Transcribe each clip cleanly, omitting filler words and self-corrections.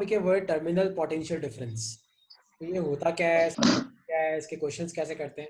के word terminal potential difference, तो ये होता क्या है, इसके क्वेश्चंस कैसे करते हैं?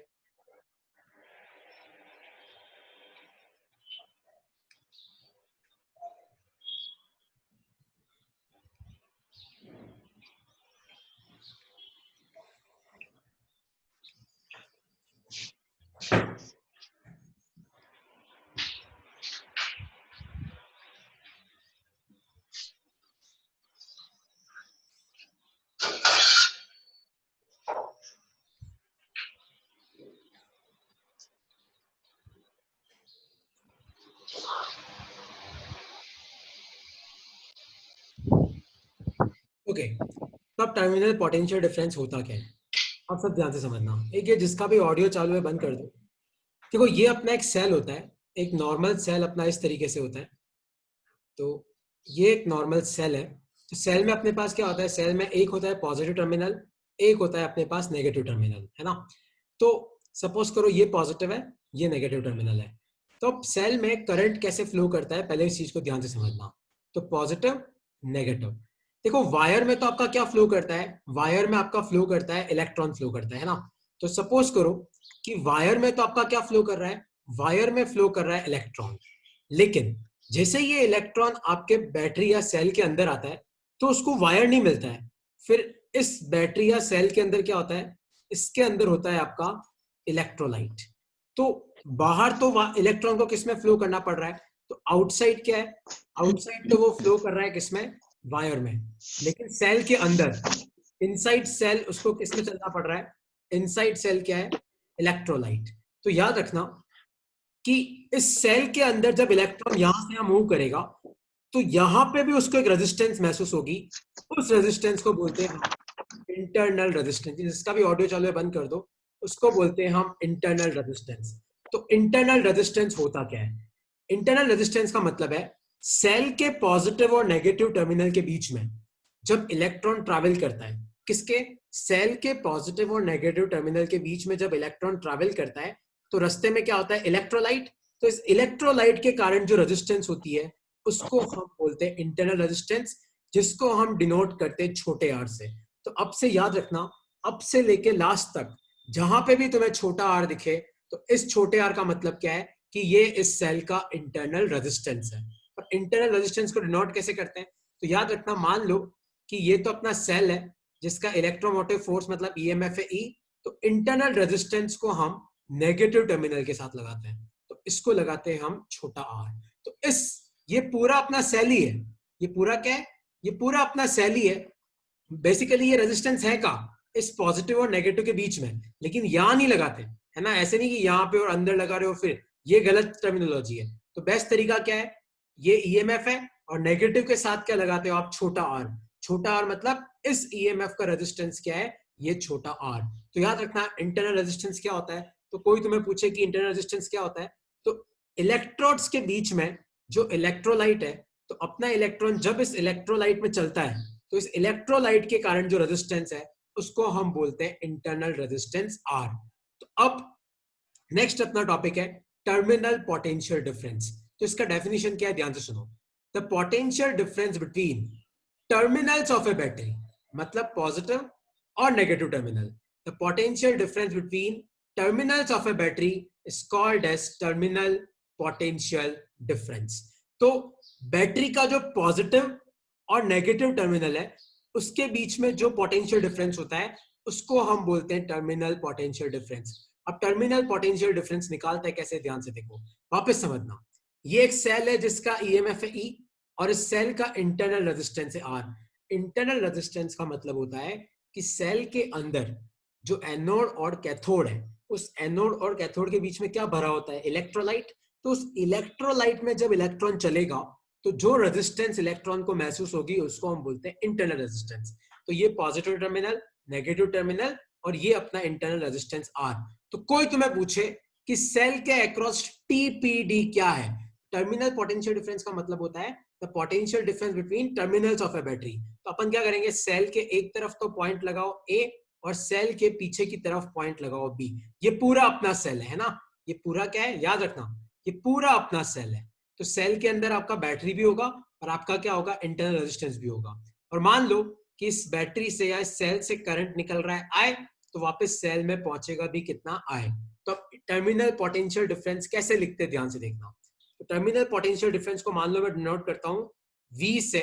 ओके, तो अब टर्मिनल पोटेंशियल डिफरेंस होता क्या है? आप सब ध्यान से समझना। एक ये जिसका भी ऑडियो चालू है बंद कर दो। देखो, ये अपना एक सेल होता है, एक नॉर्मल सेल अपना इस तरीके से होता है। तो ये एक नॉर्मल सेल है। तो सेल में अपने पास क्या होता है? सेल में एक होता है पॉजिटिव टर्मिनल, एक होता है अपने पास नेगेटिव टर्मिनल, है ना। तो सपोज करो ये पॉजिटिव है, ये नेगेटिव टर्मिनल है। तो अब सेल में करंट कैसे फ्लो करता है, पहले इस चीज को ध्यान से समझना। तो पॉजिटिव, नेगेटिव। देखो, वायर में तो आपका क्या फ्लो करता है? वायर में आपका फ्लो करता है इलेक्ट्रॉन फ्लो करता है ना। तो सपोज करो कि वायर में तो आपका क्या फ्लो कर रहा है? वायर में फ्लो कर रहा है इलेक्ट्रॉन। लेकिन जैसे ये इलेक्ट्रॉन आपके बैटरी या सेल के अंदर आता है तो उसको वायर नहीं मिलता है। फिर इस बैटरी या सेल के अंदर क्या होता है? इसके अंदर होता है आपका इलेक्ट्रोलाइट। तो बाहर तो इलेक्ट्रॉन को किसमें फ्लो करना पड़ रहा है? तो आउटसाइड क्या है? आउटसाइड तो वो फ्लो कर रहा है किसमें? वायर में। लेकिन सेल के अंदर, इनसाइड सेल, उसको किसमें चलना पड़ रहा है? इनसाइड सेल क्या है? इलेक्ट्रोलाइट। तो याद रखना कि इस सेल के अंदर जब इलेक्ट्रॉन यहां से यहां मूव करेगा तो यहां पे भी उसको एक रेजिस्टेंस महसूस होगी। उस रेजिस्टेंस को बोलते हैं हम इंटरनल रेजिस्टेंस। जिसका भी ऑडियो चालू है बंद कर दो। उसको बोलते हैं हम इंटरनल रेजिस्टेंस। तो इंटरनल रेजिस्टेंस होता क्या है? इंटरनल रेजिस्टेंस का मतलब है सेल के पॉजिटिव और नेगेटिव टर्मिनल के बीच में जब इलेक्ट्रॉन ट्रैवल करता है, किसके? सेल के पॉजिटिव और नेगेटिव टर्मिनल के बीच में जब इलेक्ट्रॉन ट्रैवल करता है तो रास्ते में क्या होता है? इलेक्ट्रोलाइट। तो इस इलेक्ट्रोलाइट के कारण जो रेजिस्टेंस होती है उसको हम बोलते हैं इंटरनल रेजिस्टेंस, जिसको हम डिनोट करते हैं छोटे आर से। तो अब से याद रखना, अब से लेके लास्ट तक जहां पे भी तुम्हें छोटा आर दिखे तो इस छोटे आर का मतलब क्या है? कि ये इस सेल का इंटरनल रेजिस्टेंस है। और इंटरनल रेजिस्टेंस को डिनोट कैसे करते हैं? तो याद रखना, मान लो कि ये तो अपना सेल है जिसका इलेक्ट्रोमोटिव फोर्स मतलब ईएमएफ है ई। तो इंटरनल रेजिस्टेंस को हम नेगेटिव टर्मिनल के साथ लगाते हैं, तो इसको लगाते हैं हम छोटा आर। तो इस ये पूरा अपना सेल ही है। ये पूरा क्या है? ये पूरा अपना सेल ही है। बेसिकली ये रेजिस्टेंस है का इस पॉजिटिव और नेगेटिव के बीच में, लेकिन यहां नहीं लगाते, है ना। ऐसे नहीं कि यहां पे और अंदर लगा रहे हो, फिर ये गलत टर्मिनोलॉजी है। तो बेस्ट तरीका क्या है? ये ईएमएफ है और नेगेटिव के साथ क्या लगाते हो आप? छोटा आर। छोटा आर मतलब इस ईएमएफ का रेजिस्टेंस क्या है? ये छोटा आर। तो याद रखना इंटरनल रेजिस्टेंस क्या होता है। तो कोई तुम्हें पूछे कि इंटरनल रेजिस्टेंस क्या होता है, तो इलेक्ट्रोड्स के बीच में जो इलेक्ट्रोलाइट है, तो अपना इलेक्ट्रॉन जब इस इलेक्ट्रोलाइट में चलता है तो इस इलेक्ट्रोलाइट के कारण जो रेजिस्टेंस है उसको हम बोलते हैं इंटरनल रेजिस्टेंस आर। तो अब नेक्स्ट अपना टॉपिक है टर्मिनल पोटेंशियल डिफरेंस। तो इसका डेफिनेशन क्या है, ध्यान से सुनो। The potential difference between terminals of a battery, मतलब पॉजिटिव और negative terminal. The potential difference between terminals of a battery is called as terminal potential difference. तो बैटरी का जो पॉजिटिव और नेगेटिव टर्मिनल है उसके बीच में जो पोटेंशियल डिफरेंस होता है उसको हम बोलते हैं टर्मिनल पोटेंशियल डिफरेंस। अब टर्मिनल पोटेंशियल डिफरेंस निकालता है कैसे, ध्यान से देखो, वापस समझना। ये एक सेल है जिसका ईएमएफ है ई और इस सेल का इंटरनल रेजिस्टेंस है आर। इंटरनल रेजिस्टेंस का मतलब होता है कि सेल के अंदर जो एनोड और कैथोड है, उस एनोड और कैथोड के बीच में क्या भरा होता है? इलेक्ट्रोलाइट। तो उस इलेक्ट्रोलाइट में जब इलेक्ट्रॉन चलेगा तो जो रेजिस्टेंस इलेक्ट्रॉन को महसूस होगी उसको हम बोलते हैं इंटरनल रेजिस्टेंस। तो ये पॉजिटिव टर्मिनल, नेगेटिव टर्मिनल और ये अपना इंटरनल रेजिस्टेंस आर। तो कोई तुम्हें पूछे कि सेल के अक्रॉस टीपीडी क्या है? टर्मिनल पोटेंशियल डिफरेंस का मतलब होता है the potential difference between terminals of a battery. तो अपन क्या करेंगे? सेल के एक तरफ तो पॉइंट लगाओ ए और सेल के पीछे की तरफ पॉइंट लगाओ बी। ये पूरा अपना सेल है ना। ये पूरा क्या है, याद रखना, ये पूरा अपना सेल है। तो सेल के अंदर आपका बैटरी भी होगा और आपका क्या होगा? इंटरनल रेजिस्टेंस भी होगा। और मान लो कि इस बैटरी से या इस सेल से करंट निकल रहा है आई, तो वापस सेल में पहुंचेगा भी कितना आई। तो टर्मिनल पोटेंशियल डिफरेंस कैसे लिखते हैं ध्यान से देखना। तो टर्मिनल पोटेंशियल डिफरेंस को मान लो मैं डिनोट करता हूं V से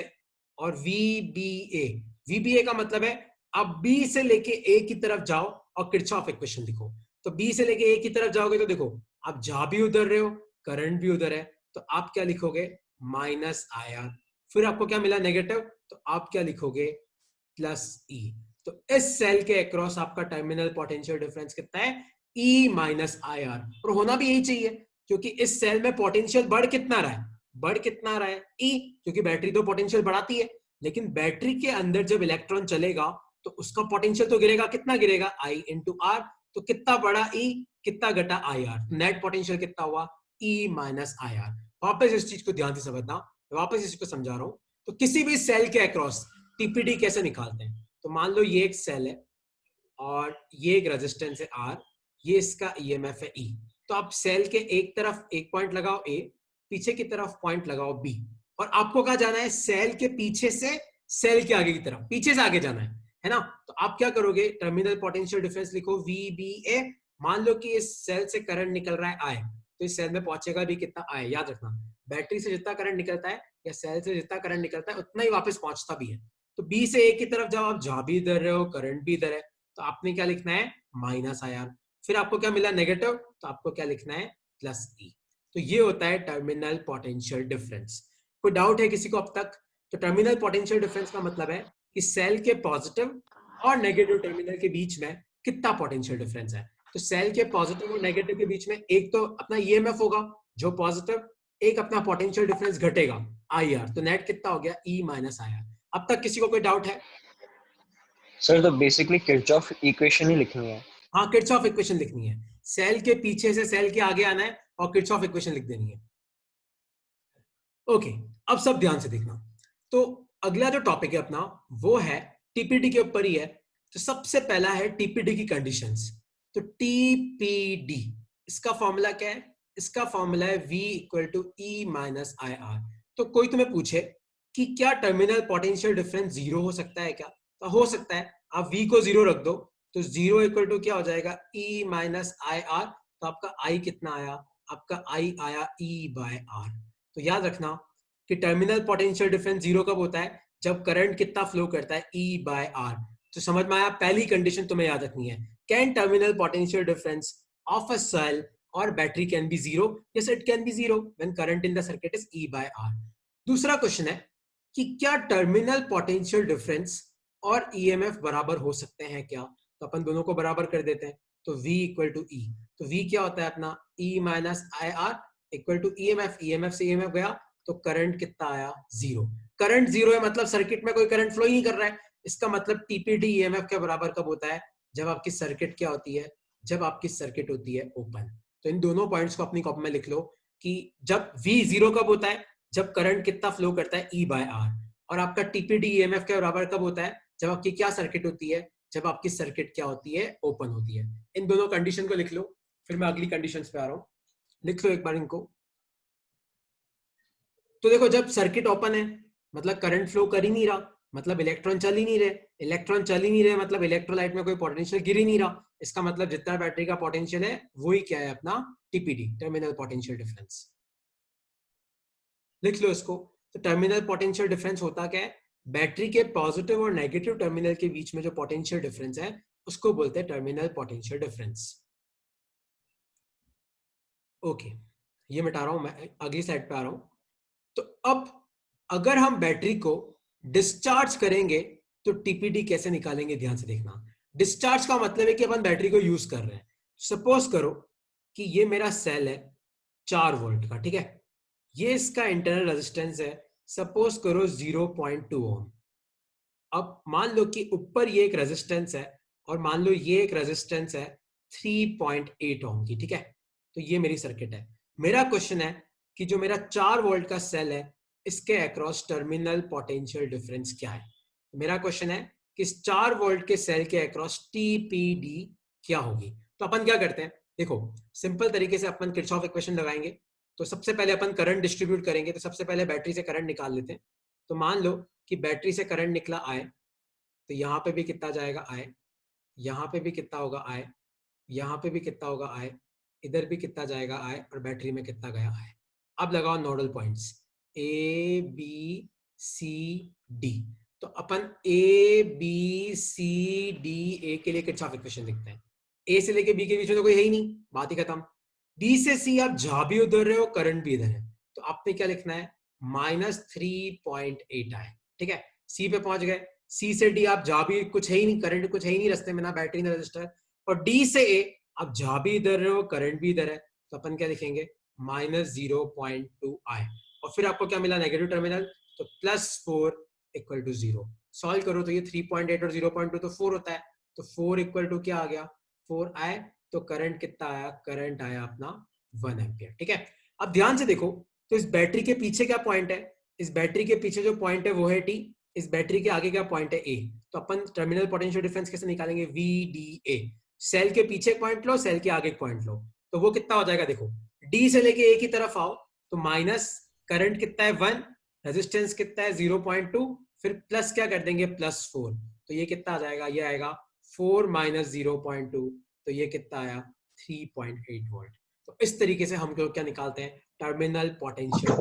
और VBA। VBA का मतलब है आप B से लेके A की तरफ जाओ और किरचॉफ इक्वेशन लिखो। तो B से लेके A की तरफ जाओगे तो देखो आप जा भी उधर रहे हो, करंट भी उधर है, तो आप क्या लिखोगे माइनस IR। फिर आपको क्या मिला नेगेटिव, तो आप क्या लिखोगे प्लस E। तो इस सेल के अक्रॉस आपका टर्मिनल पोटेंशियल डिफरेंस कितना है E माइनस IR। और होना भी यही चाहिए क्योंकि इस सेल में पोटेंशियल बढ़ कितना रहा है, बढ़ कितना रहा है E, क्योंकि बैटरी तो पोटेंशियल बढ़ाती है, लेकिन बैटरी के अंदर जब इलेक्ट्रॉन चलेगा तो उसका पोटेंशियल तो गिरेगा, कितना गिरेगा I इंटू R। तो कितना बढ़ा E, कितना घटा IR, नेट पोटेंशियल कितना हुआ E माइनस IR। वापस इस चीज को ध्यान से समझना, वापस इसको समझा रहा हूं। तो किसी भी सेल के अक्रॉस टीपीडी कैसे निकालते हैं, तो मान लो ये एक सेल है और ये एक रेजिस्टेंस है R, ये इसका ईएमएफ है E। तो आप सेल के एक तरफ एक पॉइंट लगाओ A, पीछे की तरफ पॉइंट लगाओ B, और आपको कहा जाना है सेल के पीछे से सेल के आगे की तरफ, पीछे से आगे जाना है ना। तो आप क्या करोगे, टर्मिनल पोटेंशियल डिफरेंस लिखो VBA। मान लो कि इस सेल से करंट निकल रहा है I, तो इस सेल में पहुंचेगा भी कितना I। याद रखना बैटरी से जितना करंट निकलता है या सेल से जितना करंट निकलता है उतना ही वापस पहुंचता भी है। तो B से A की तरफ जाओ, आप जा भी इधर रहे हो, करंट भी इधर है, तो आपने क्या लिखना है माइनस IR। फिर आपको क्या मिला नेगेटिव, तो आपको क्या लिखना है प्लस E। तो ये होता है टर्मिनल पोटेंशियल डिफरेंस। कोई डाउट है किसी को अब तक? तो टर्मिनल पोटेंशियल डिफरेंस का मतलब है कि सेल के पॉजिटिव और नेगेटिव टर्मिनल के बीच में कितना पोटेंशियल डिफरेंस है। तो सेल के पॉजिटिव और नेगेटिव के बीच में एक तो अपना ईएमएफ होगा जो पॉजिटिव, एक अपना पोटेंशियल डिफरेंस घटेगा IR। तो नेट कितना हो गया E माइनस IR। अब तक किसी को कोई डाउट है? सर तो बेसिकली किरचॉफ इक्वेशन ही लिखनी है। हाँ, किरचॉफ इक्वेशन लिखनी है, सेल के पीछे से सेल के आगे आना है और किरचॉफ इक्वेशन लिख देनी है। ओके, अब सब ध्यान से देखना। तो अगला जो टॉपिक है अपना वो है टीपीडी के ऊपर ही है। तो सबसे पहला है टीपीडी की कंडीशंस। तो टीपीडी इसका फॉर्मूला क्या है, इसका फॉर्मूला है V equal to E minus IR। तो कोई तुम्हें पूछे कि क्या टर्मिनल पोटेंशियल डिफरेंस जीरो हो सकता है क्या, तो हो सकता है। आप V को जीरो रख दो तो जीरो इक्वल टू क्या हो जाएगा E माइनस IR। तो आपका I कितना आया, आपका I आया E बाय R। तो याद रखना कि टर्मिनल पोटेंशियल डिफरेंस जीरो कब होता है, जब करंट कितना फ्लो करता है E बाय R। तो समझ में आया, पहली कंडीशन तुम्हें याद रखनी है, can terminal potential difference of a cell और battery can be zero? Yes it can be zero when current in the circuit is E by R। दूसरा क्वेश्चन है कि क्या टर्मिनल पोटेंशियल डिफरेंस और EMF बराबर हो सकते हैं क्या? तो अपन दोनों को बराबर कर देते हैं। तो V इक्वल टू E, तो V क्या होता है अपना E minus IR equal to EMF। EMF से EMF गया तो करंट कितना आया जीरो। करंट जीरो है मतलब सर्किट में कोई करंट फ्लो ही नहीं कर रहा है। इसका मतलब टीपीडी EMF के बराबर कब होता है, जब आपकी सर्किट क्या होती है, जब आपकी सर्किट होती है ओपन। तो इन दोनों पॉइंट्स को अपनी कॉपी में लिख लो कि जब V जीरो कब होता है, जब करंट कितना फ्लो करता है E बाय R। और आपका टीपीडी EMF के बराबर कब होता है, जब आपकी क्या सर्किट होती है, जब आपकी सर्किट क्या होती है ओपन होती है। इन दोनों कंडीशन को लिख लो, फिर मैं अगली कंडीशन पे आ रहा हूं। लिख लो एक बार इनको। तो देखो जब सर्किट ओपन है मतलब करंट फ्लो कर ही नहीं रहा, मतलब इलेक्ट्रॉन चल ही नहीं रहे। इलेक्ट्रॉन चल ही नहीं रहे मतलब इलेक्ट्रोलाइट में कोई पोटेंशियल गिर ही नहीं रहा। इसका मतलब जितना बैटरी का पोटेंशियल है वही क्या है अपना टीपीडी, टर्मिनल पोटेंशियल डिफरेंस। लिख लो इसको। तो टर्मिनल पोटेंशियल डिफरेंस होता क्या है, बैटरी के पॉजिटिव और नेगेटिव टर्मिनल के बीच में जो पोटेंशियल डिफरेंस है उसको बोलते हैं टर्मिनल पोटेंशियल डिफरेंस। ओके, ये मिटा रहा हूं मैं, अगली स्लाइड पे आ रहा हूं। तो अब अगर हम बैटरी को डिस्चार्ज करेंगे तो टीपीडी कैसे निकालेंगे, ध्यान से देखना। डिस्चार्ज का मतलब है कि अपन बैटरी को यूज कर रहे हैं। सपोज करो कि ये मेरा सेल है 4 वोल्ट का, ठीक है, ये इसका इंटरनल रेजिस्टेंस है, सपोज करो 0.2 ओम। अब मान लो कि ऊपर ये एक रेजिस्टेंस है और मान लो ये एक रेजिस्टेंस है 3.8 ओम की, ठीक है। तो ये मेरी सर्किट है। मेरा क्वेश्चन है कि जो मेरा 4 वोल्ट का सेल है इसके अक्रॉस टर्मिनल पोटेंशियल डिफरेंस क्या है। तो मेरा क्वेश्चन है कि इस 4 वोल्ट के सेल के अक्रॉस टीपीडी क्या होगी। तो अपन क्या करते हैं, देखो सिंपल तरीके से अपन किरचॉफ इक्वेशन लगाएंगे। तो सबसे पहले अपन करंट डिस्ट्रीब्यूट करेंगे, तो सबसे पहले बैटरी से करंट निकाल लेते हैं। तो मान लो कि बैटरी से करंट निकला आए, तो यहाँ पे भी कितना जाएगा I, यहाँ पे भी कितना होगा I, यहाँ पे भी कितना होगा I, इधर भी कितना जाएगा I, और बैटरी में कितना गया I। अब लगाओ nodal points A B C D। तो अपन A B C D A के लिए किरचॉफ इक्वेशन लिखते हैं। A से लेके B के बीच में तो कोई है ही नहीं, बात ही खत्म। D से C आप जहां भी उधर रहे हो, करंट भी इधर है, तो आपने क्या लिखना है, -3.8 आए, ठीक है। C पे पहुंच गए, C से D आप जहां भी, कुछ है ही नहीं, करंट कुछ है ही नहीं रास्ते में, ना बैटरी ना रजिस्टर। और D से A आप जहां भी इधर रहे हो, करंट भी इधर है, तो अपन क्या लिखेंगे, -0.2 आए। और फिर आपको क्या मिला, नेगेटिव टर्मिनल, तो +4 = 0। सॉल्व करो तो ये 3.8 और 0.2 तो 4 होता है, तो 4 = क्या आ गया, 4 आए। तो करंट कितना आया, करंट आया अपना 1 एम्पियर, ठीक है। अब ध्यान से देखो, तो इस बैटरी के पीछे क्या पॉइंट है, इस बैटरी के पीछे जो पॉइंट है वो है T, इस बैटरी के आगे क्या पॉइंट है A। तो अपन टर्मिनल पोटेंशियल डिफरेंस कैसे निकालेंगे, VDA। सेल के पीछे पॉइंट लो, सेल के आगे पॉइंट लो, तो वो कितना हो जाएगा, देखो D से लेके A की तरफ आओ, तो माइनस करंट कितना है 1, रेजिस्टेंस कितना है 0.2, फिर प्लस क्या कर देंगे, +4, तो ये कितना आ जाएगा, ये आएगा 4 - 0.2, तो ये कितना आया, 3.8 वोल्ट। तो इस तरीके से हम लोग क्या निकालते हैं, टर्मिनल पोटेंशियल।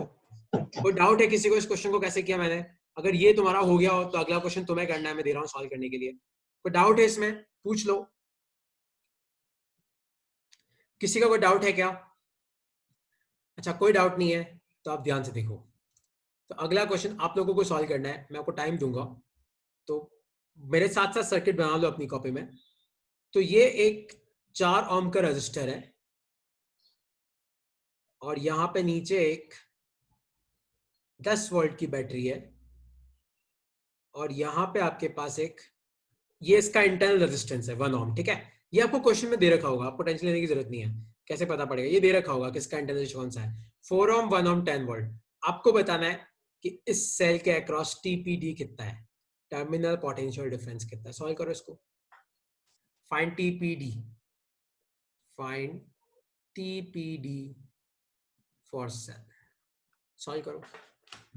कोई डाउट है किसी को इस क्वेश्चन को कैसे किया मैंने? अगर ये तुम्हारा हो गया हो तो अगला क्वेश्चन तुम्हें करना है, मैं दे रहा हूं सॉल्व करने के लिए। कोई डाउट है इसमें, पूछ लो। किसी का कोई डाउट है क्या? अच्छा, कोई डाउट नहीं है, तो आप ध्यान से देखो। तो अगला क्वेश्चन आप लोगों को सॉल्व करना है, मैं आपको टाइम दूंगा, तो मेरे साथ साथ सर्किट बना लो अपनी कॉपी में। तो ये एक 4 ओम का रजिस्टर है, और यहां पे नीचे एक 10 वोल्ट की बैटरी है, और यहां पे आपके पास एक, ये इसका इंटरनल रेजिस्टेंस है 1 ओम, ठीक है। ये आपको क्वेश्चन में दे रखा होगा, आपको टेंशन लेने की जरूरत नहीं है, कैसे पता पड़ेगा, ये दे रखा होगा किसका इंटरनल रेजिस्टेंस कौन सा है, 4 ओम 1 ओम 10 वोल्ट। आपको बताना है कि इस सेल के अक्रॉस टीपीडी कितना है, टर्मिनल पोटेंशियल डिफरेंस कितना है। सॉल्व करो इसको, find TPD, find TPD for sale. Solve करो,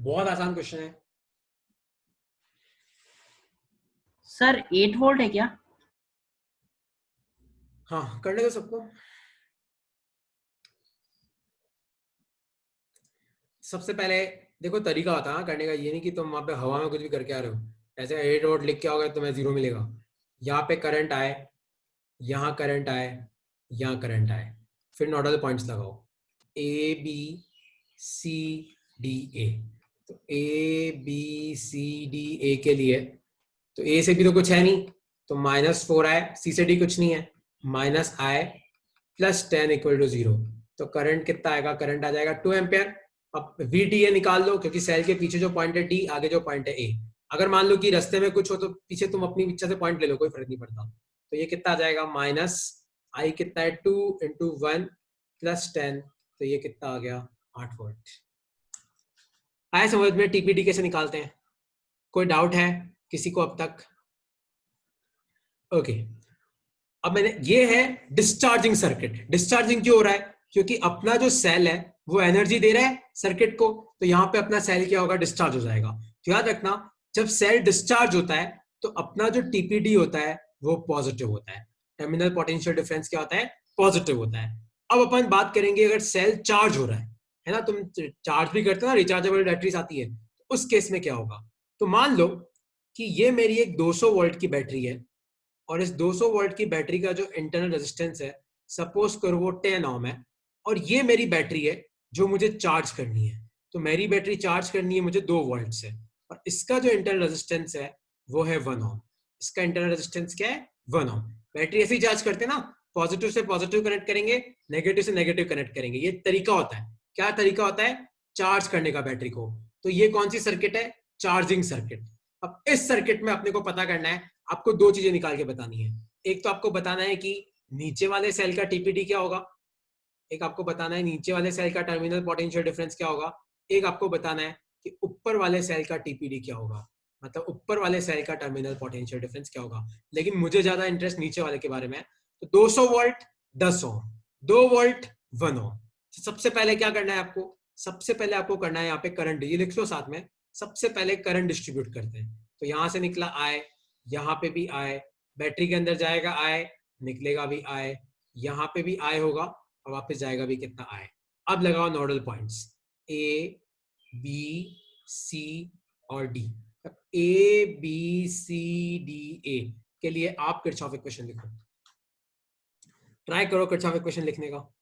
बहुत आसान क्वेश्चन है। सर 8 वोल्ट है क्या? हाँ, करने दो सबको। सबसे पहले देखो तरीका होता है करने का, ये नहीं कि तुम वहां पे हवा में कुछ भी करके आ रहे हो, ऐसे 8 वोल्ट लिख के आओगे तुम्हें 0 मिलेगा। यहाँ पे करंट आए, यहाँ करंट आए, यहाँ करंट आए, फिर नोडल पॉइंट्स लगाओ, A B C D A. तो A B C D A के लिए, तो ए से भी तो कुछ है नहीं, तो -4 आए, सी से डी कुछ नहीं है, माइनस आए, +10 = 0। तो करंट कितना आएगा, करंट आ जाएगा 2 एम्पियर। अब VDA निकाल लो, क्योंकि सेल के पीछे जो पॉइंट है D, आगे जो पॉइंट है A। अगर मान लो कि रास्ते में कुछ हो तो पीछे तुम अपनी इच्छा से पॉइंट ले लो, कोई फर्क नहीं पड़ता। तो ये कितना आ जाएगा, माइनस I कितना है 2 × 1 + 10, तो ये कितना आ गया, 8 वोल्ट। आया समझ में टीपीडी कैसे निकालते हैं? कोई डाउट है किसी को अब तक? ओके, अब मैंने, ये है डिस्चार्जिंग सर्किट। डिस्चार्जिंग क्यों हो रहा है, क्योंकि अपना जो सेल है वो एनर्जी दे रहा है सर्किट को, तो यहां पे अपना सेल क्या होगा, डिस्चार्ज हो जाएगा। तो याद रखना, जब सेल डिस्चार्ज होता है तो अपना जो टीपीडी होता है वो पॉजिटिव होता है, टर्मिनल पोटेंशियल डिफरेंस क्या होता है, पॉजिटिव होता है। अब अपन बात करेंगे अगर सेल चार्ज हो रहा है ना, तुम चार्ज भी करते हो ना, रिचार्जेबल बैटरीज आती है, तो उस केस में क्या होगा। तो मान लो कि ये मेरी एक 200 वोल्ट की बैटरी है, और इस 200 वोल्ट की बैटरी का जो इंटरनल रेजिस्टेंस है, सपोज करो वो 10 ओम है, और ये मेरी बैटरी है जो मुझे चार्ज करनी है। तो मेरी बैटरी चार्ज करनी है मुझे 2 वोल्ट से, और इसका जो इंटरनल रेजिस्टेंस है वो है 1 ओम। इसका इंटरनल रेजिस्टेंस क्या है, 1 ओम। बैटरी ऐसे ही चार्ज करते हैं ना, पॉजिटिव से पॉजिटिव कनेक्ट करेंगे, नेगेटिव से नेगेटिव कनेक्ट करेंगे, ये तरीका होता है। क्या तरीका होता है, चार्ज करने का बैटरी को। तो ये कौन सी सर्किट है, चार्जिंग सर्किट। अब इस सर्किट में अपने को पता करना है, आपको 2 चीजें निकाल के बतानी है। एक तो आपको बताना है कि नीचे वाले सेल का टीपीडी क्या होगा, एक आपको बताना है नीचे वाले सेल का टर्मिनल पोटेंशियल डिफरेंस क्या होगा, एक आपको बताना है कि ऊपर वाले सेल का टीपीडी क्या होगा, मतलब ऊपर वाले सेल का टर्मिनल पोटेंशियल डिफरेंस क्या होगा। लेकिन मुझे ज्यादा इंटरेस्ट नीचे वाले के बारे में है। तो 200 वोल्ट 10 ओम, 2 वोल्ट 1 ओम। सबसे पहले क्या करना है आपको, सबसे पहले आपको करना है यहाँ पे करंट, ये लिख लो साथ में, सबसे पहले करंट डिस्ट्रीब्यूट करते हैं। तो यहां से निकला I, यहाँ पे भी I, बैटरी के अंदर जाएगा I, निकलेगा भी I, यहाँ पे भी I होगा और वापस जाएगा भी कितना I। अब लगाओ nodal points A, B, C और D। A, B, C, D, A के लिए आप किरचॉफ इक्वेशन लिखो। ट्राई करो किरचॉफ इक्वेशन लिखने का।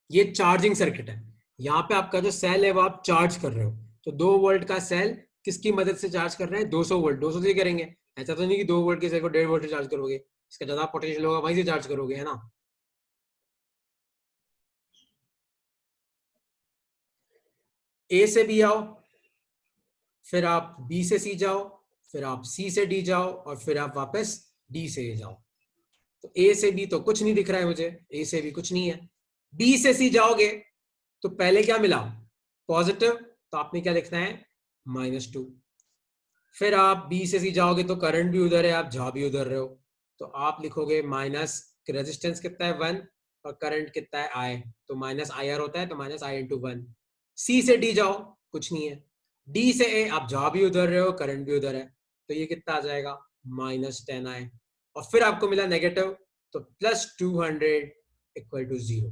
ये चार्जिंग सर्किट है, यहाँ पे आपका जो सेल है वो आप चार्ज कर रहे हो, तो 2 वोल्ट का सेल किसकी मदद से चार्ज कर रहे हैं? 200 वोल्ट। 200 से करेंगे, ऐसा तो नहीं कि 2 वोल्ट के सेल को 1.5 वोल्ट से चार्ज करोगे, इसका ज्यादा पोटेंशियल होगा वहीं से चार्ज करोगे, है ना। ए से बी आओ, फिर आप बी से सी जाओ, फिर आप सी से डी जाओ और फिर आप वापस डी से ए जाओ। तो ए से बी तो कुछ नहीं दिख रहा है मुझे, ए से बी कुछ नहीं है। बी से सी जाओगे तो पहले क्या मिला? पॉजिटिव, तो आपने क्या लिखना है? -2। फिर आप बी से सी जाओगे तो करंट भी उधर है, आप जा भी उधर रहे हो, तो आप लिखोगे माइनस, रेजिस्टेंस कितना है 1 और करंट कितना है I, तो -IR होता है, तो -I/1। सी से डी जाओ, कुछ नहीं है। डी से ए, आप जा भी उधर रहे हो, करंट भी उधर है, तो ये कितना आ जाएगा? -10I। और फिर आपको मिला नेगेटिव, तो +200 = 0।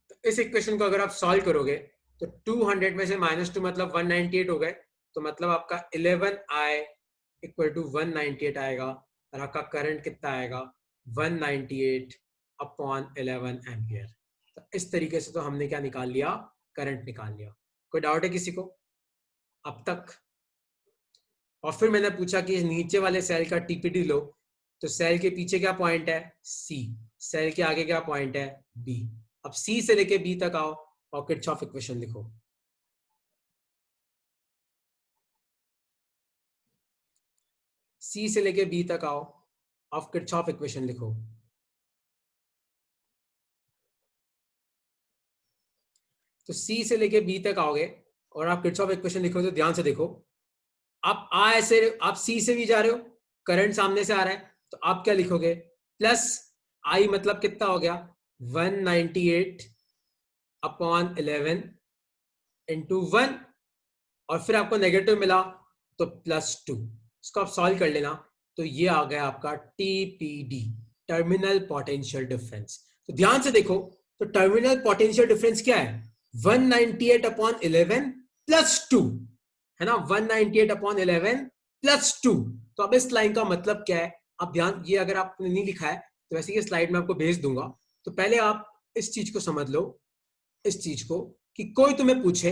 तो इस इक्वेशन को अगर आप सॉल्व करोगे तो 200 में से -2 मतलब 198 हो गए, तो मतलब आपका 11I = 198 आएगा और आपका करंट कितना आएगा? 198/11 एम्पियर। तो इस तरीके से तो हमने क्या निकाल लिया? करंट निकाल लिया। कोई डाउट है किसी को अब तक? और फिर मैंने पूछा कि नीचे वाले सेल का टीपीटी लो, तो सेल के पीछे क्या पॉइंट है? सी। सेल के आगे क्या पॉइंट है? बी। अब सी से लेके बी तक आओ और किरचॉफ इक्वेशन लिखो। सी से लेके बी तक आओ, अब किरचॉफ इक्वेशन लिखो। तो सी से लेके बी तक आओगे और आप किरचॉफ इक्वेशन लिखो, तो ध्यान से देखो, आप ऐसे, आप सी से भी जा रहे हो, करंट सामने से आ रहा है, तो आप क्या लिखोगे? प्लस आई मतलब कितना हो गया? 198/11 × 1, और फिर आपको नेगेटिव मिला तो +2। इसको आप सॉल्व कर लेना, तो ये आ गया आपका टीपीडी, टर्मिनल पोटेंशियल डिफरेंस। तो ध्यान से देखो, तो टर्मिनल पोटेंशियल डिफरेंस क्या है? 198/11 +2, है ना। 198/11 +2। तो अब इस लाइन का मतलब क्या है? अब ध्यान, ये अगर आपने नहीं लिखा है तो वैसे ये स्लाइड में आपको भेज दूंगा, तो पहले आप इस चीज को समझ लो, इस चीज को, कि कोई तुम्हें पूछे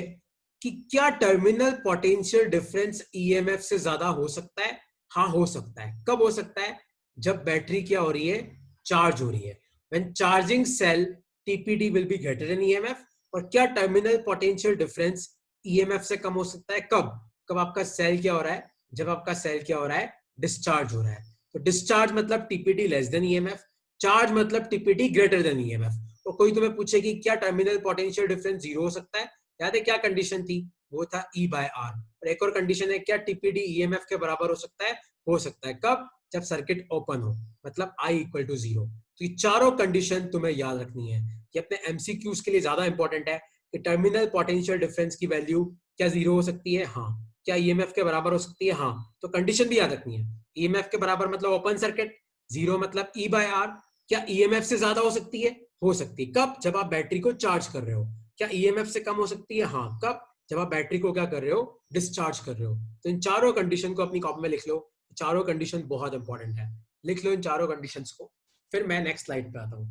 कि क्या टर्मिनल पोटेंशियल डिफरेंस ईएमएफ से ज्यादा हो सकता है? हाँ, हो सकता है। कब हो सकता है? जब बैटरी क्या हो रही है? चार्ज हो रही है। When charging cell TPD will be greater than EMF. और क्या टर्मिनल पोटेंशियल डिफरेंस ईएमएफ से कम हो सकता है? कब? कब आपका सेल क्या हो रहा है? जब आपका सेल क्या हो रहा है? डिस्चार्ज हो रहा है। तो डिस्चार्ज मतलब TPD less than EMF, charge मतलब टीपीडी ग्रेटर देन ईएमएफ। तो कोई तुम्हें पूछे कि क्या टर्मिनल पोटेंशियल डिफरेंस 0 हो सकता है? याद है क्या कंडीशन थी? वो था E/R। और एक और कंडीशन है, क्या टीपीडी ईएमएफ के बराबर हो सकता है? हो सकता है। कब? जब सर्किट ओपन हो, मतलब I = 0। तो ये चारों कंडीशन तुम्हें याद रखनी है, ये अपने एमसीक्यूज के लिए ज्यादा इंपॉर्टेंट है कि टर्मिनल पोटेंशियल डिफरेंस की वैल्यू क्या 0 हो सकती है? हाँ। क्या ईएमएफ के बराबर हो सकती है? हाँ। तो कंडीशन भी याद रखनी है। ईएमएफ के बराबर मतलब ओपन सर्किट, 0 मतलब E/R। क्या ईएमएफ से ज्यादा हो सकती है? हो सकती है। कब? जब आप बैटरी को चार्ज कर रहे हो। क्या ईएमएफ से कम हो सकती है? हाँ। कब? जब आप बैटरी को क्या कर रहे हो? डिस्चार्ज कर रहे हो। तो इन चारों कंडीशन को अपनी कॉपी में लिख लो, चारों कंडीशन बहुत इंपॉर्टेंट है, लिख लो इन चारों कंडीशंस को। फिर मैं नेक्स्ट स्लाइड पे आता हूं।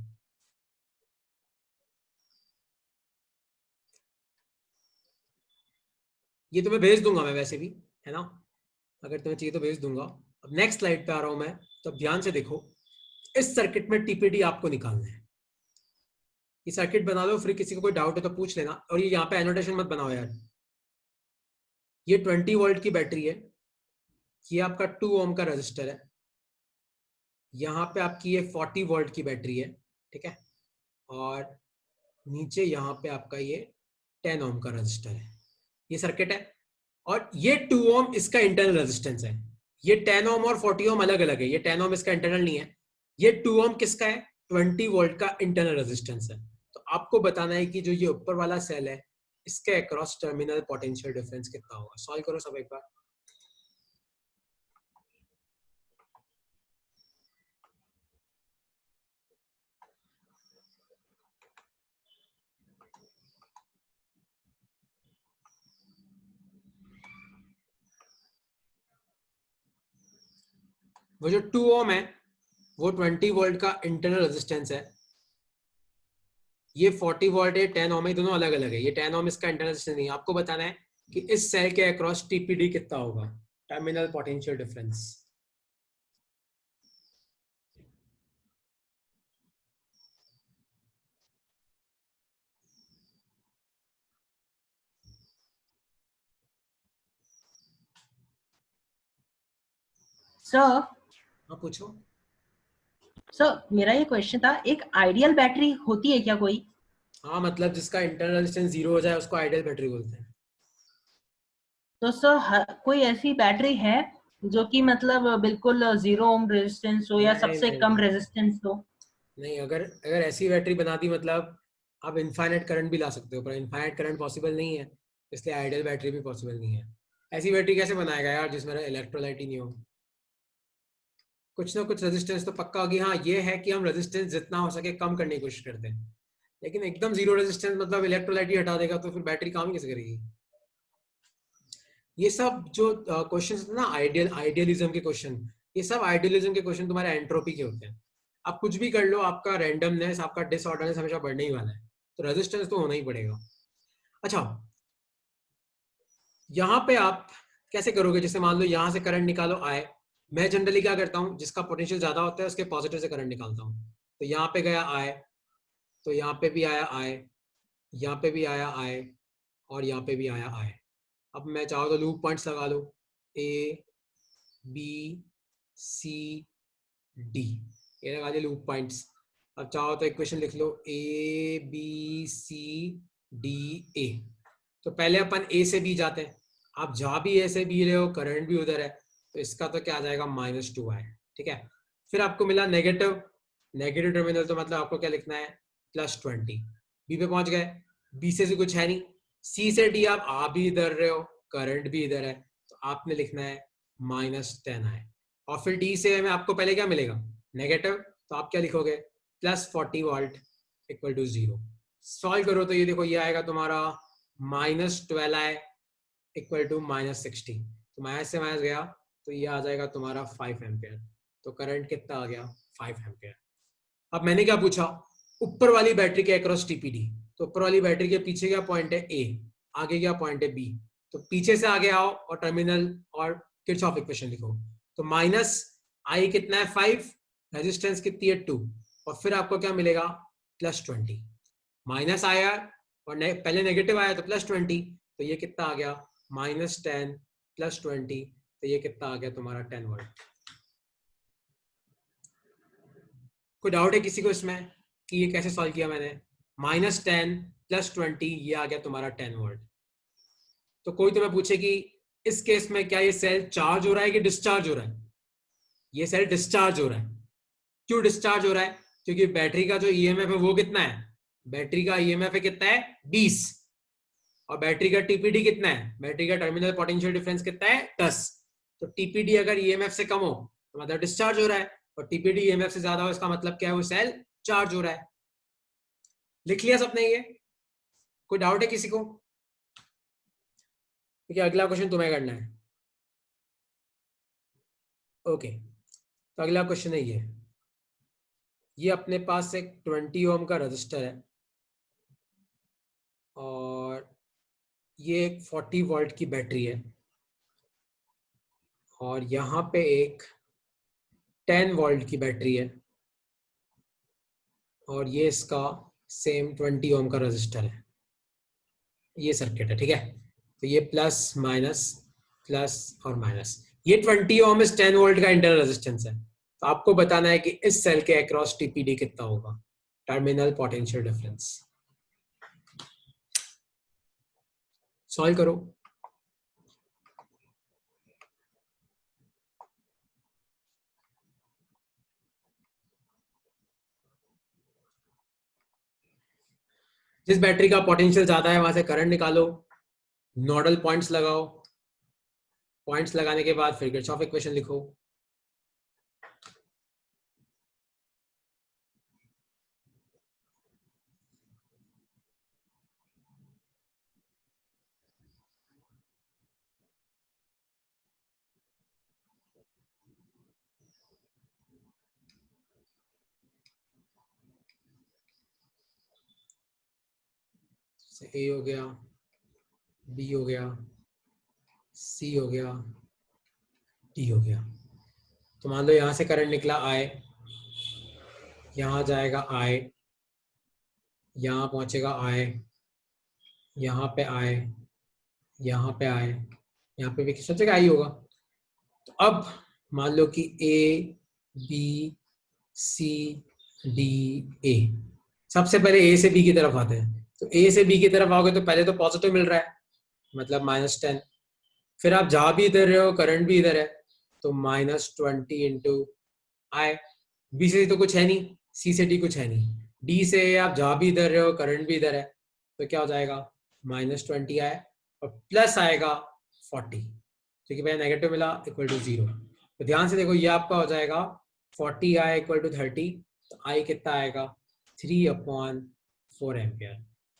ये तुम्हें भेज दूंगा मैं वैसे भी, है ना, अगर तुम्हें चाहिए तो भेज दूंगा। अब नेक्स्ट स्लाइड पे आ रहा हूं मैं, तो ध्यान से देखो, इस सर्किट में टीपीडी आपको निकालना है। ये सर्किट बना लो, फिर किसी को कोई डाउट है तो पूछ लेना। और ये यहाँ पे एनोटेशन मत बनाओ यार। ये 20 वोल्ट की बैटरी है, ये आपका 2 ओम का रजिस्टर है, यहाँ पे आपकी ये 40 वोल्ट की बैटरी है, ठीक है, और नीचे यहाँ पे आपका ये 10 ओम का रजिस्टर है। ये सर्किट है, और ये 2 ओम इसका इंटरनल रेजिस्टेंस है। ये 10 ओम और 40 ओम अलग अलग है, ये 10 ओम इसका इंटरनल नहीं है। ये 2 ओम किसका है? 20 वोल्ट का इंटरनल रेजिस्टेंस है। तो आपको बताना है कि जो ये ऊपर वाला सेल है, इसके अक्रॉस टर्मिनल पोटेंशियल डिफरेंस कितना होगा। सॉल्व करो सब एक बार। वो जो 2 ओम है वो 20 वोल्ट का इंटरनल रेजिस्टेंस है, ये 40 वोल्ट है, 10 ओम है, दोनों अलग अलग है। ये 10 ओम इसका इंटरनल रेजिस्टेंस नहीं है। आपको बताना है कि इस सेल के अक्रॉस टीपीडी कितना होगा, टर्मिनल पोटेंशियल डिफरेंस। सर हाँ पूछो। सर मेरा ये क्वेश्चन था, एक आइडियल बैटरी होती है क्या कोई? हाँ मतलब जिसका इंटरनल रेजिस्टेंस 0 हो जाए उसको आइडियल बैटरी बोलते हैं। तो सर कोई ऐसी बैटरी है जो कि मतलब बिल्कुल 0 ओम रेजिस्टेंस हो या नहीं सबसे नहीं कम नहीं रेजिस्टेंस हो? नहीं, अगर अगर ऐसी बैटरी बना दी मतलब आप इनफाइनाइट करंट भी ला सकते हो, पर इनफाइनाइट करंट पॉसिबल नहीं है, इसलिए आइडियल बैटरी भी पॉसिबल नहीं है। ऐसी बैटरी कैसे बनाएगा यार जिसमें इलेक्ट्रोलाइट ही नहीं हो। कुछ ना कुछ रेजिस्टेंस तो पक्का होगी। हाँ ये है कि हम रेजिस्टेंस जितना हो सके कम करने की कोशिश करते हैं, लेकिन एकदम जीरो रेजिस्टेंस मतलब इलेक्ट्रोलाइट ही हटा देगा तो फिर बैटरी काम ही कैसे करेगी। ये सब जो क्वेश्चन होते हैं ना, आइडियलिज्म के क्वेश्चन, ये सब आइडियलिज्म के क्वेश्चन तुम्हारे एंट्रोपी के होते हैं। आप कुछ भी कर लो, आपका रैंडमनेस, आपका डिसऑर्डरनेस हमेशा बढ़ने ही वाला है, तो रेजिस्टेंस तो होना ही पड़ेगा। अच्छा, यहाँ पे आप कैसे करोगे, जैसे मान लो यहाँ से करंट निकालो आए, मैं जनरली क्या करता हूँ, जिसका पोटेंशियल ज्यादा होता है उसके पॉजिटिव से करंट निकालता हूँ। तो यहाँ पे गया आए, तो यहाँ पे भी आया आए, यहाँ पे भी आया आए, और यहाँ पे भी आया आए। अब मैं चाहूँ तो लूप पॉइंट्स लगा लो, ए बी सी डी, ये लगा दिए लूप पॉइंट्स। अब चाहो तो इक्वेशन लिख लो, A B C D A. तो पहले अपन ए से बी जाते हैं, आप जहाँ भी ए से बी रहे हो करंट भी उधर है, तो इसका तो क्या आ जाएगा -2 है, ठीक है। फिर आपको मिला नेगेटिव, नेगेटिव टर्मिनल, तो मतलब आपको क्या लिखना है +20। बी पे पहुंच गए, बी से कुछ है नहीं, सी से डी आप आ भी इधर रहे हो, करंट भी इधर है, तो आपने लिखना है -10 है। और फिर डी से में आपको पहले क्या मिलेगा नेगेटिव, तो आप क्या लिखोगे +40 वोल्ट इक्वल टू 0। सॉल्व करो तो ये देखो ये आएगा तुम्हारा -12 है इक्वल टू -60, तो माइनस से माइनस गया तो ये आ जाएगा तुम्हारा 5 एम्पियर। तो करंट कितना आ गया 5 एम्पियर। अब मैंने क्या पूछा, ऊपर वाली बैटरी के अक्रॉस टीपीडी, तो ऊपर वाली बैटरी के पीछे क्या पॉइंट है ए, आगे क्या पॉइंट है बी, तो पीछे से आगे आओ और टर्मिनल और किरचॉफ इक्वेशन लिखो। तो माइनस आई कितना है 5, रेजिस्टेंस कितनी है 2, और फिर आपको क्या मिलेगा +20। माइनस आया और पहले नेगेटिव आया तो +20, तो ये कितना आ गया -10 +20, तो ये कितना आ गया तुम्हारा 10 वोल्ट। कोई डाउट है किसी को इसमें कि ये कैसे सॉल्व किया मैंने? -10 +20, ये आ गया तुम्हारा 10 वोल्ट। तो कोई तुम्हें पूछे कि इस केस में क्या ये सेल चार्ज हो रहा है कि डिस्चार्ज हो रहा है? ये सेल डिस्चार्ज हो रहा है। क्यों डिस्चार्ज हो रहा है? क्योंकि बैटरी का जो ईएमएफ है वो कितना है, बैटरी का ईएमएफ है कितना है 20, और बैटरी का टीपीडी कितना है, बैटरी का टर्मिनल पोटेंशियल डिफरेंस कितना है 10। तो टीपीडी अगर ईएमएफ से कम हो तो मतलब डिस्चार्ज हो रहा है, और टीपीडी ईएमएफ से ज्यादा हो इसका मतलब क्या है, वो सेल चार्ज हो रहा है। लिख लिया सबने ये? कोई डाउट है किसी को? क्योंकि अगला क्वेश्चन तुम्हें करना है। ओके, तो अगला क्वेश्चन है ये अपने पास एक 20 ओम का रजिस्टर है, और ये एक 40 वोल्ट की बैटरी है, और यहाँ पे एक 10 वोल्ट की बैटरी है, और ये इसका सेम 20 ओम का रजिस्टर है। ये सर्किट है, ठीक है। तो ये प्लस माइनस, प्लस और माइनस, ये 20 ओम इस 10 वोल्ट का इंटरनल रेजिस्टेंस है। तो आपको बताना है कि इस सेल के अक्रॉस टीपीडी कितना होगा, टर्मिनल पोटेंशियल डिफरेंस। सॉल्व करो। जिस बैटरी का पोटेंशियल ज्यादा है वहां से करंट निकालो, नोडल पॉइंट्स लगाओ, पॉइंट्स लगाने के बाद फिर किरचॉफ इक्वेशन लिखो। ए हो गया, बी हो गया, सी हो गया, डी हो गया। तो मान लो यहाँ से करंट निकला आई, यहाँ जाएगा आई, यहाँ पहुंचेगा आई, यहाँ पे आए, यहाँ पे आए, यहाँ पे भी सब जगह आई होगा। तो अब मान लो कि A B C D A, सबसे पहले ए से बी की तरफ आते हैं। तो ए से बी की तरफ आओगे तो पहले तो पॉजिटिव मिल रहा है, मतलब -10। फिर आप जा भी इधर रहे हो, करंट भी इधर है, तो -20 इंटू आई। बी से तो कुछ है नहीं, सी से डी कुछ है नहीं, डी से आप जा भी इधर रहे हो, करंट भी इधर है, तो क्या हो जाएगा -20 आए और प्लस आएगा 40, क्योंकि भाई नेगेटिव मिला इक्वल टू 0। तो ध्यान से देखो, ये आपका हो जाएगा 40 आई इक्वल टू 30, तो आई कितना आएगा 3/4 एम्पियर।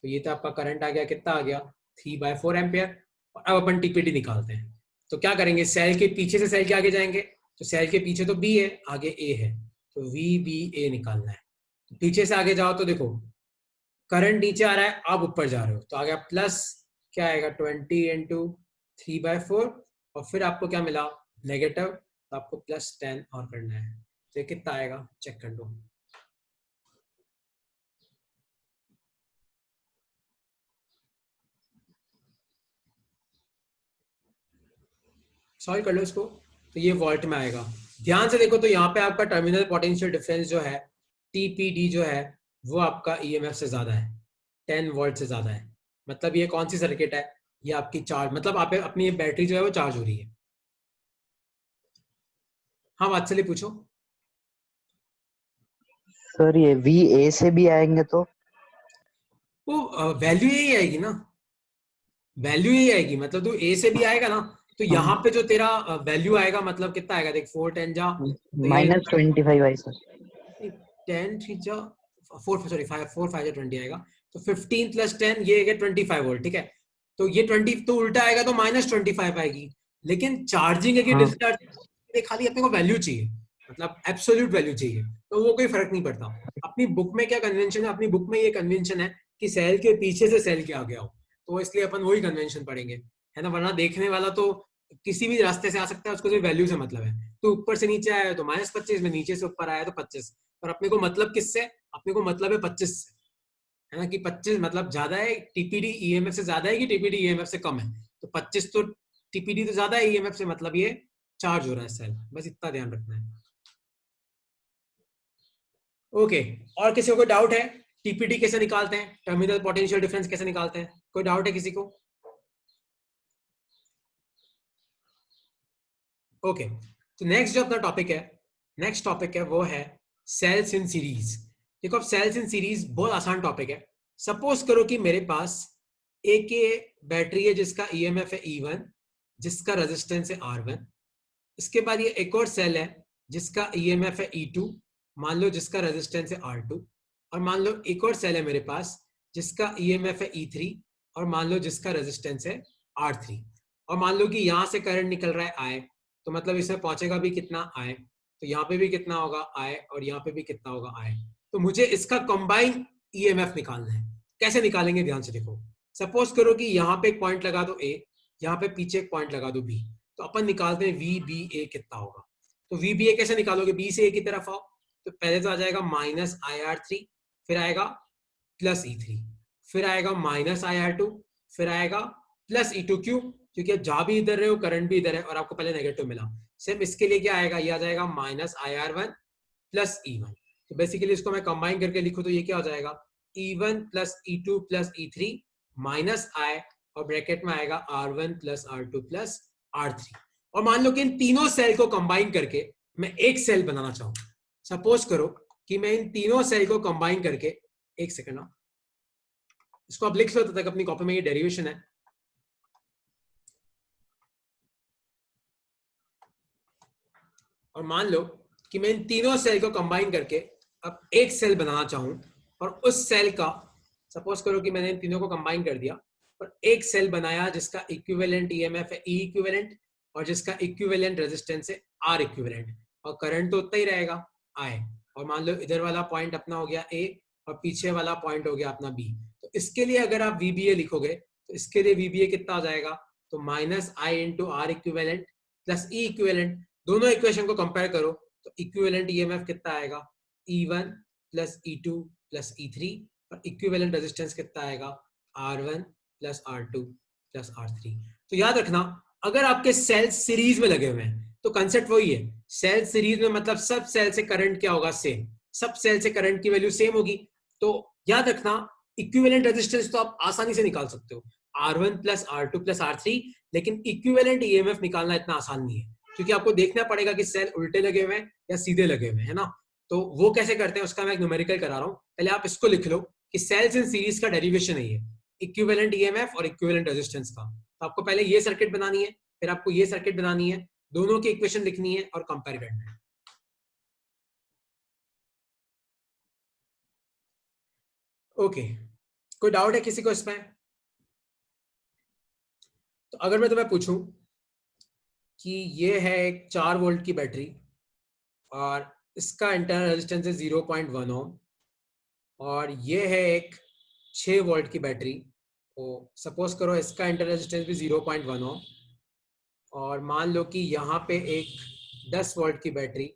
तो ये तो आपका करंट आ गया, कितना आ गया 3/4 एम्पियर। और अब अपन टीपीडी निकालते हैं। तो क्या करेंगे, सेल के पीछे से सेल के आगे जाएंगे, तो सेल के पीछे तो बी है, आगे ए है, तो वी बी ए निकालना है। तो पीछे से आगे जाओ तो देखो करंट नीचे आ रहा है, आप ऊपर जा रहे हो, तो आ गया प्लस, क्या आएगा 20 इंटू 3/4, और फिर आपको क्या मिला नेगेटिव, तो आपको +10 और करना है। तो ये कितना आएगा चेक कर लो। सॉल्व कर लो इसको, तो ये वोल्ट में आएगा। ध्यान से देखो, तो यहाँ पे आपका टर्मिनल पोटेंशियल डिफरेंस जो है टीपीडी जो है वो आपका ईएमएफ से ज्यादा है, 10 वोल्ट से ज्यादा है। मतलब ये कौन सी सर्किट है, ये आपकी चार्ज, मतलब आप अपनी बैटरी जो है वो चार्ज हो रही है। हाँ बात चलिए पूछो। सर ये वी ए से भी आएंगे तो वो वैल्यू यही आएगी ना, वैल्यू यही आएगी, मतलब तो ए से भी आएगा ना, तो यहाँ पे जो तेरा वैल्यू आएगा मतलब कितना आएगा देख, 4 10 जा तो ये -25 आई सर। 10 3 जा 4 सॉरी 5 4 5 20 आएगा, तो 15 + 10 ये है 25 वोल्ट, ठीक है। तो ये 20 तो उल्टा आएगा, तो -25 आएगी। लेकिन चार्जिंग है कि डिस्चार्जिंग, खाली अपने को वैल्यू चाहिए, मतलब एब्सोल्यूट वैल्यू चाहिए, तो वो कोई फर्क नहीं पड़ता। अपनी बुक में क्या कन्वेंशन है, अपनी बुक में ये कन्वेंशन है कि सेल के पीछे से सेल के आगे आओ, तो इसलिए अपन वही कन्वेंशन पढ़ेंगे, है ना। वरना देखने वाला तो किसी भी रास्ते से आ सकता है, उसको सिर्फ वैल्यू से मतलब है। तो ऊपर से नीचे आया तो -25 में, नीचे से ऊपर आया तो 25, पर अपने को मतलब किससे, अपने को मतलब है 25 से, है ना, कि 25 मतलब ज्यादा है, टीपीडी ईएमएफ से ज्यादा है कि टीपीडी ईएमएफ से कम है। तो 25 तो टीपीडी तो ज्यादा है ईएमएफ से, मतलब ये चार्ज हो रहा है सेल, बस इतना ध्यान रखना है। ओके, और किसी को कोई डाउट है, टीपीडी कैसे निकालते हैं, टर्मिनल पोटेंशियल डिफरेंस कैसे निकालते हैं, कोई डाउट है किसी को? ओके, तो नेक्स्ट जो अपना टॉपिक है, नेक्स्ट टॉपिक है वो है सेल्स इन सीरीज। देखो अब सेल्स इन सीरीज बहुत आसान टॉपिक है। सपोज करो कि मेरे पास एक बैटरी है जिसका ईएमएफ है E1, जिसका रेजिस्टेंस है R1। इसके बाद ये एक और सेल है जिसका ईएमएफ है E2, मान लो जिसका रेजिस्टेंस है R2। और मान लो एक और सेल है मेरे पास जिसका ईएमएफ है E3, और मान लो जिसका रेजिस्टेंस है R3। और मान लो कि यहाँ से करंट निकल रहा है I, तो मतलब इसमें पहुंचेगा भी कितना I, तो यहाँ पे भी कितना होगा I, और यहाँ पे भी कितना होगा I। तो मुझे इसका कंबाइन ईएमएफ निकालना है। कैसे निकालेंगे, ध्यान से देखो। सपोज करो कि यहाँ पे एक पॉइंट लगा दो A, यहाँ पे पीछे एक पॉइंट लगा दो B, तो अपन निकालते हैं VBA कितना होगा। तो VBA कैसे निकालोगे, B से A की तरफ आओ, तो पहले तो आ जाएगा -IR3, फिर आएगा +E3, फिर आएगा -IR2, फिर आएगा +E2। क्यों? क्योंकि आप जा भी इधर रहे हो, करंट भी इधर है, और आपको पहले नेगेटिव मिला। सेम इसके लिए क्या आएगा, ये आ जाएगा -IR1 +E1। तो बेसिकली इसको मैं कंबाइन करके लिखूं तो ये क्या हो जाएगा, E1 + E2 + E3 -I, और ब्रैकेट में आएगा R1 + R2 + R3। और मान लो कि इन तीनों सेल को कंबाइन करके मैं एक सेल बनाना चाहूँ। सपोज करो कि मैं इन तीनों सेल को कंबाइन करके, एक सेकंड ना, इसको आप लिख लो तब तक अपनी कॉपी में, ये डेरिवेशन है। और मान लो कि मैं इन तीनों सेल को कंबाइन करके अब एक सेल बनाना चाहूं, और उस सेल का, सपोज करो कि मैंने इन तीनों को कंबाइन कर दिया और एक सेल बनाया जिसका इक्विवेलेंट ईएमएफ है E इक्विवेलेंट, और जिसका इक्विवेलेंट रेजिस्टेंस है R इक्विवेलेंट, और करंट तो उतना ही रहेगा I। और मान लो इधर वाला पॉइंट अपना हो गया A, और पीछे वाला पॉइंट हो गया अपना B। तो इसके लिए अगर आप VBA लिखोगे तो इसके लिए VBA कितना आ जाएगा, तो minus I into R equivalent plus E equivalent, दोनों इक्वेशन को कंपेयर करो तो इक्विवेलेंट ईएमएफ कितना आएगा, E1 plus E2 plus E3, और इक्विवेलेंट रेजिस्टेंस कितना आएगा, R1 plus R2 plus R3। तो याद रखना अगर आपके सेल सीरीज में लगे हुए हैं तो कंसेप्ट वही है, सेल सीरीज में मतलब सब सेल से करंट क्या होगा, सेम, सब सेल से करंट की वैल्यू सेम होगी। तो याद रखना इक्विवेलेंट रेजिस्टेंस तो आप आसानी से निकाल सकते हो, R1 plus R2 plus R3, लेकिन इक्विवेलेंट ईएमएफ निकालना इतना आसान नहीं है, क्योंकि आपको देखना पड़ेगा कि सेल उल्टे लगे हुए हैं या सीधे लगे हुए हैं, है ना। तो वो कैसे करते हैं उसका मैं एक न्यूमेरिकल करा रहा हूँ, पहले आप इसको लिख लो कि सेल्स इन सीरीज का डेरिवेशन है ये इक्विवेलेंट ईएमएफ और इक्विवेलेंट रेजिस्टेंस का। तो आपको पहले ये सर्किट बनानी है, फिर आपको ये सर्किट बनानी है, दोनों की इक्वेशन लिखनी है और कंपेयर करना है। ओके, कोई डाउट है किसी को इसमें? तो अगर मैं तुम्हें पूछूं कि ये है एक 4 वोल्ट की बैटरी और इसका इंटरनल रेजिस्टेंस है 0.1 ओम, और ये है एक 6 वोल्ट की बैटरी, तो सपोज करो इसका इंटरनल रेजिस्टेंस भी 0.1 ओम, और मान लो कि यहाँ पे एक 10 वोल्ट की बैटरी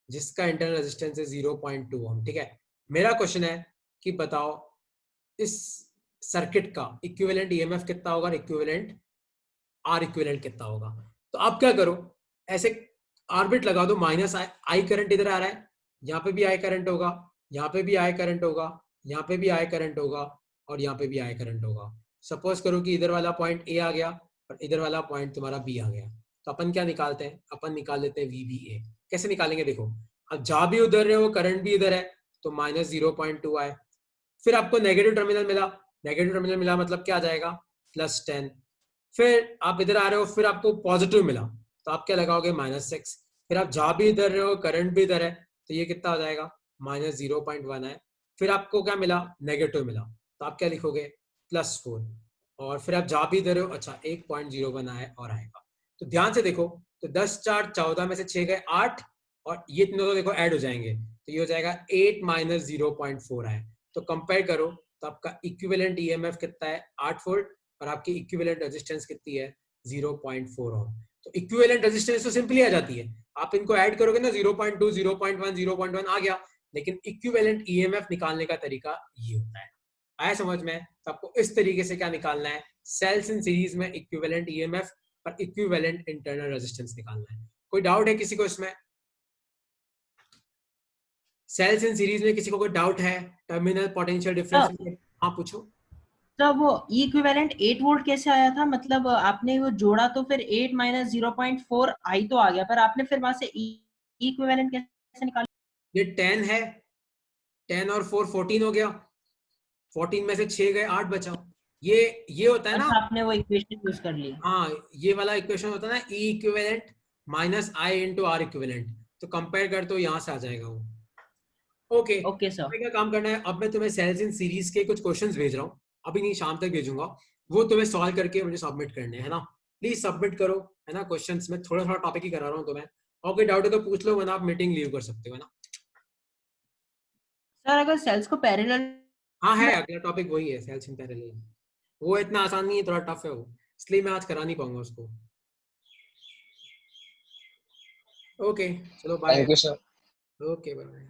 जिसका इंटरनल रेजिस्टेंस है 0.2 ओम, ठीक है। मेरा क्वेश्चन है कि बताओ इस सर्किट का इक्विवेलेंट ईएमएफ कितना होगा, इक्विवेलेंट आर इक्विवेलेंट कितना होगा। तो आप क्या करो, ऐसे आर्बिट लगा दो, माइनस आई करंट इधर आ रहा है, यहाँ पे भी आई करंट होगा, यहाँ पे भी आई करंट होगा, यहाँ पे भी आई करंट होगा, और यहाँ पे भी आई करंट होगा। सपोज करो कि इधर वाला पॉइंट ए आ गया और इधर वाला पॉइंट तुम्हारा बी आ गया, तो अपन क्या निकालते हैं, अपन निकाल लेते हैं VBA। कैसे निकालेंगे, देखो अब जा भी उधर रहे हो, करंट भी इधर है, तो माइनस 0.2 आए, फिर आपको नेगेटिव टर्मिनल मिला, नेगेटिव टर्मिनल मिला मतलब क्या आ जाएगा, +10, फिर आप इधर आ रहे हो, फिर आपको पॉजिटिव मिला, तो आप क्या लगाओगे, -6, फिर आप जा भी इधर रहे हो, करंट भी इधर है, तो ये कितना आ जाएगा, -0.1 है, फिर आपको क्या मिला, नेगेटिव मिला, तो आप क्या लिखोगे, +4, और फिर आप जा भी इधर हो, अच्छा 1.01 है और आएगा। तो ध्यान से देखो, तो 10 4 14 में से 6 गए 8, और ये तीनों तो देखो ऐड हो जाएंगे, तो ये हो जाएगा 8 - 0.4 है। तो कंपेयर करो तो आपका इक्विवेलेंट ईएमएफ कितना है, 8 वोल्ट, और आपकी इक्विवेलेंट रेजिस्टेंस कितनी है, 0.4 ओम। तो इक्विवेलेंट रेजिस्टेंस तो सिंपली आ जाती है, आप इनको ऐड करोगे ना, 0.2 0.1 0.1 आ गया, लेकिन इक्विवेलेंट ईएमएफ निकालने का तरीका ये होता है। आया समझ में? तो आपको इस तरीके से क्या निकालना है, सेल्स इन सीरीज में इक्विवेलेंट ईएमएफ और इक्विवेलेंट इंटरनल रेजिस्टेंस निकालना है। कोई डाउट है किसी को इसमें? सेल्स इन सीरीज में किसी को कोई डाउट है, टर्मिनल पोटेंशियल डिफरेंस में? हाँ पूछो। तो वो इक्विवेलेंट 8 वोल्ट कैसे आया था, मतलब आपने वो जोड़ा तो फिर 8 - 0.4 आई तो आ गया, पर आपने फिर वहां से इक्विवेलेंट कैसे निकाला? ये 10 है, 10 और 4 14 हो गया, 14 में से 6 गए 8 बचा, ये होता है ना। अच्छा, आपने वो इक्वेशन यूज कर ली। हाँ, ये वाला इक्वेशन होता है ना, E equivalent minus I into R equivalent, तो कंपेयर कर तो यहाँ से आ जाएगा वो। Okay, okay sir. क्या काम करना है, अब मैं तुम्हें सेल्स इन सीरीज के कुछ क्वेश्चंस भेज रहा हूँ, अभी नहीं शाम तक भेजूंगा, वो तुम्हें सॉल्व करके मुझे सबमिट करने हैं ना, प्लीज सबमिट करो, है ना। क्वेश्चंस में थोड़ा थोड़ा टॉपिक ही करा रहा हूँ तुम्हें, और कोई डाउट है तो पूछ लो, वरना आप मीटिंग लीव कर सकते हो, है ना। सर अगर सेल्स को पैरेलल हाँ है, अगला टॉपिक वही है, सेल्स इन पैरेलल, वो इतना आसान नहीं है, थोड़ा टफ है वो, इसलिए मैं आज करा नहीं पाऊंगा उसको। ओके चलो bye. Thank you, sir. Okay bye.